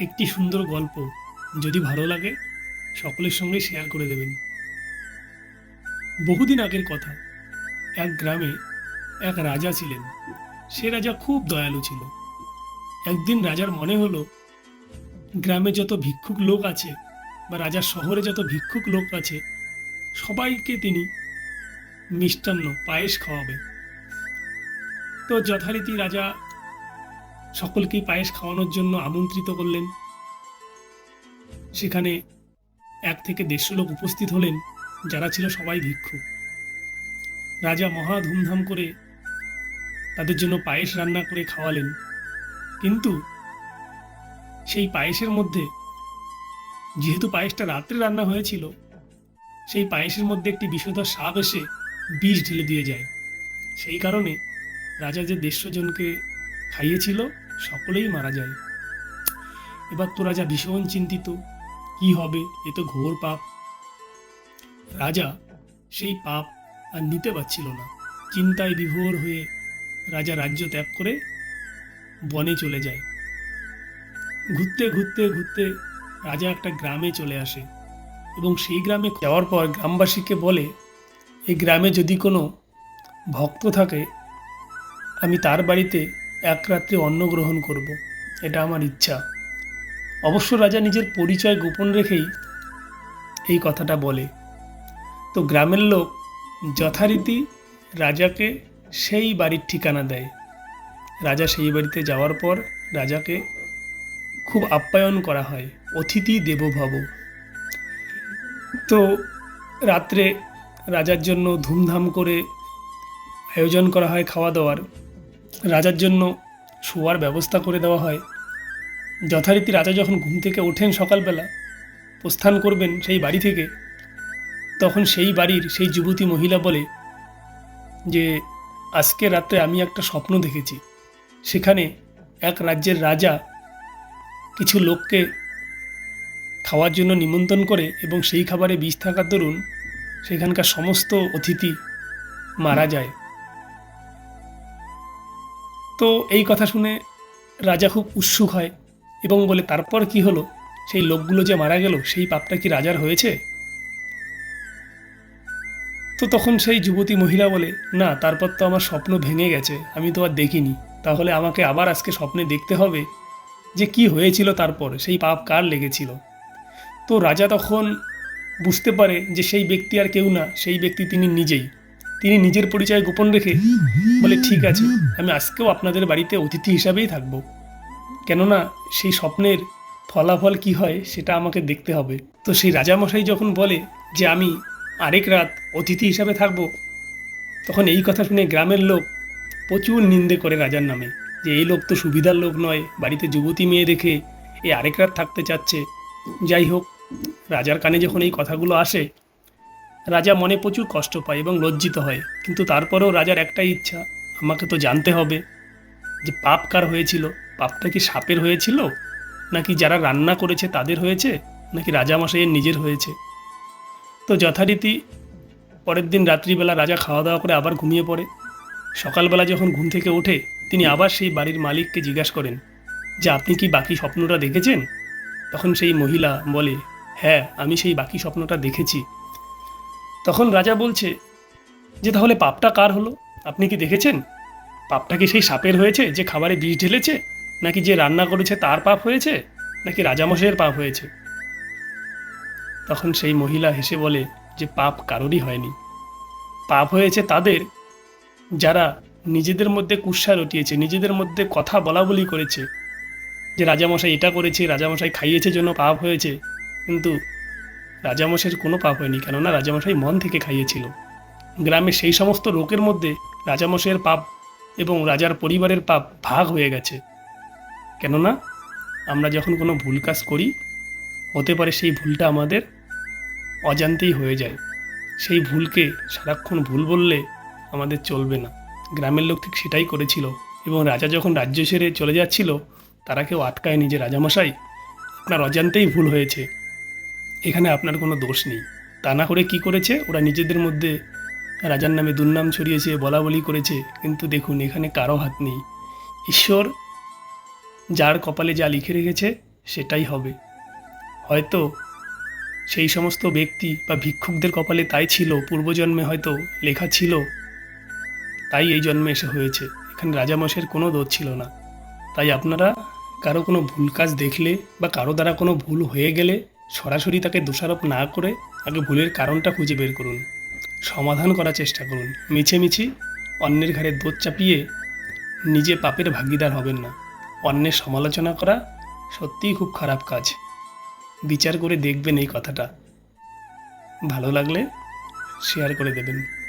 একটি সুন্দর গল্প যদি ভালো লাগে সকলের সঙ্গে শেয়ার করে দেবেন। বহুদিন আগের কথা, এক গ্রামে এক রাজা ছিলেন। সে রাজা খুব দয়ালু ছিল। একদিন রাজার মনে হলো, গ্রামে যত ভিক্ষুক লোক আছে বা রাজার শহরে যত ভিক্ষুক লোক আছে, সবাইকে তিনি মিষ্টান্ন পায়েস খাওয়াবে। তো যথারীতি রাজা সকলকেই পায়েস খাওয়ানোর জন্য আমন্ত্রিত করলেন। সেখানে 1 থেকে 150 লোক উপস্থিত হলেন, যারা ছিল সবাই ভিক্ষুক। রাজা মহা ধুমধাম করে তাদের জন্য পায়েস রান্না করে খাওয়ালেন। কিন্তু সেই পায়েসের মধ্যে, যেহেতু পায়েসটা রাত্রে রান্না হয়েছিল, সেই পায়েসের মধ্যে একটি বিষধর সাপ এসে বিষ ঢেলে দিয়ে যায়। সেই কারণে রাজা যে 150 জনকে খাইয়েছিল সকলেই মারা যায়। এবার তো রাজা ভীষণ চিন্তিত, কি হবে, এ তো ঘোর পাপ। রাজা সেই পাপ আর নিতে পারছিল না। চিন্তায় বিভোর হয়ে রাজা রাজ্য ত্যাগ করে বনে চলে যায়। ঘুরতে ঘুরতে ঘুরতে রাজা একটা গ্রামে চলে আসে এবং সেই গ্রামে যাওয়ার পর গ্রামবাসীকে বলে, এই গ্রামে যদি কোনো ভক্ত থাকে, আমি তার বাড়িতে 1 রাত্রি অন্ন গ্রহণ করব, এটা আমার ইচ্ছা। অবশ্য রাজা নিজের পরিচয় গোপন রেখেই এই কথাটা বলে। তো গ্রামের লোক যথারীতি রাজাকে সেই বাড়ির ঠিকানা দেয়। রাজা সেই বাড়িতে যাওয়ার পর রাজাকে খুব আপ্যায়ন করা হয়, অতিথি দেবো ভব। তো রাত্রে রাজার জন্য ধুমধাম করে আয়োজন করা হয় খাওয়া দাওয়ার। রাজার জন্য শোয়ার ব্যবস্থা করে দেওয়া হয়। যথারীতি রাজা যখন ঘুম থেকে ওঠেন সকালবেলা, প্রস্থান করবেন সেই বাড়ি থেকে, তখন সেই বাড়ির সেই যুবতী মহিলা বলে যে, আজকে রাত্রে আমি একটা স্বপ্ন দেখেছি। সেখানে এক রাজ্যের রাজা কিছু লোককে খাওয়ার জন্য নিমন্ত্রণ করে এবং সেই খাবারে বিষ থাকার দরুন সেখানকার সমস্ত অতিথি মারা যায়। তো এই কথা শুনে রাজা খুব উৎসুক হয় এবং বলে, তারপর কি হলো? সেই লোকগুলো যে মারা গেল, সেই পাপটা কি রাজার হয়েছে? তো তখন সেই যুবতী মহিলা বলে, না, তারপর তো আমার স্বপ্ন ভেঙে গেছে, আমি তো আর দেখিনি। তাহলে আমাকে আবার আজকে স্বপ্নে দেখতে হবে যে কি হয়েছিল, তারপর সেই পাপ কার লেগেছিল। তো রাজা তখন বুঝতে পারে যে সেই ব্যক্তি আর কেউ না, সেই ব্যক্তি তিনি নিজেই। তিনি নিজের পরিচয় গোপন রেখে বলে, ঠিক আছে, আমি আজকেও আপনাদের বাড়িতে অতিথি হিসাবেই থাকবো, কেননা সেই স্বপ্নের ফলাফল কি হয় সেটা আমাকে দেখতে হবে। তো সেই রাজামশাই যখন বলে যে আমি আরেক রাত অতিথি হিসাবে থাকবো, তখন এই কথা শুনে গ্রামের লোক প্রচুর নিন্দে করে রাজার নামে, যে এই লোক তো সুবিধার লোক নয়, বাড়িতে যুবতী মেয়ে রেখে এ আরেক রাত থাকতে চাচ্ছে। যাই হোক, রাজার কানে যখন এই কথাগুলো আসে, রাজা মনে প্রচুর কষ্ট পায় এবং লজ্জিত হয়। কিন্তু তারপরেও রাজার একটাই ইচ্ছা, আমাকে তো জানতে হবে যে পাপ কার হয়েছিল। পাপটা কি সাপের হয়েছিল, নাকি যারা রান্না করেছে তাদের হয়েছে, নাকি রাজামশাইয়ের নিজের হয়েছে? তো যথারীতি পরের দিন রাত্রিবেলা রাজা খাওয়া দাওয়া করে আবার ঘুমিয়ে পড়ে। সকালবেলা যখন ঘুম থেকে ওঠে, তিনি আবার সেই বাড়ির মালিককে জিজ্ঞাসা করেন যে, আপনি কি বাকি স্বপ্নটা দেখেছেন? তখন সেই মহিলা বলে, হ্যাঁ, আমি সেই বাকি স্বপ্নটা দেখেছি। তখন রাজা বলছে যে, তাহলে পাপটা কার হলো? আপনি কি দেখেছেন? পাপটা কি সেই সাপের হয়েছে যে খাবারে বিষ ঢেলেছে, নাকি যে রান্না করেছে তার পাপ হয়েছে, নাকি রাজামশাইয়ের পাপ হয়েছে? তখন সেই মহিলা হেসে বলে যে, পাপ কারোরই হয়নি। পাপ হয়েছে তাদের, যারা নিজেদের মধ্যে কুৎসা রটিয়েছে, নিজেদের মধ্যে কথা বলা বলি করেছে যে রাজামশাই এটা করেছে, রাজামশাই খাইয়েছে জন্য পাপ হয়েছে। কিন্তু রাজামশাইয়ের কোনো পাপ হয়নি, কেননা রাজামশাই মন থেকে খাইয়েছিল। গ্রামের সেই সমস্ত লোকের মধ্যে রাজামশাইয়ের পাপ এবং রাজার পরিবারের পাপ ভাগ হয়ে গেছে। কেননা আমরা যখন কোনো ভুল কাজ করি, হতে পারে সেই ভুলটা আমাদের অজান্তেই হয়ে যায়। সেই ভুলকে সারাক্ষণ ভুল বললে আমাদের চলবে না। গ্রামের লোক ঠিক সেটাই করেছিল এবং রাজা যখন রাজ্য ছেড়ে চলে যাচ্ছিল, তারা কেউ আটকায়নি যে, রাজামশাই, আপনার অজান্তেই ভুল হয়েছে, এখানে আপনার কোনো দোষ নেই। তা না করে কি করেছে, ওরা নিজেদের মধ্যে রাজার নামে দুর্নাম ছড়িয়েছে, বলা বলি করেছে। কিন্তু দেখুন, এখানে কারো হাত নেই। ঈশ্বর যার কপালে যা লিখে রেখেছে সেটাই হবে। হয়তো সেই সমস্ত ব্যক্তি বা ভিক্ষুকদের কপালে তাই ছিল, পূর্বজন্মে হয়তো লেখা ছিল, তাই এই জন্মে এসে হয়েছে। এখানে রাজামশাইয়ের কোনো দোষ ছিল না। তাই আপনারা কারো কোনো ভুল কাজ দেখলে বা কারো দ্বারা কোনো ভুল হয়ে গেলে সরাসরি তাকে দোষারোপ না করে আগে ভুলের কারণটা খুঁজে বের করুন, সমাধান করার চেষ্টা করুন। মিছেমিছি অন্যের ঘাড়ে দোষ চাপিয়ে নিজে পাপের ভাগীদার হবেন না। অন্যের সমালোচনা করা সত্যিই খুব খারাপ কাজ। বিচার করে দেখবেন এই কথাটা। ভালো লাগলে শেয়ার করে দেবেন।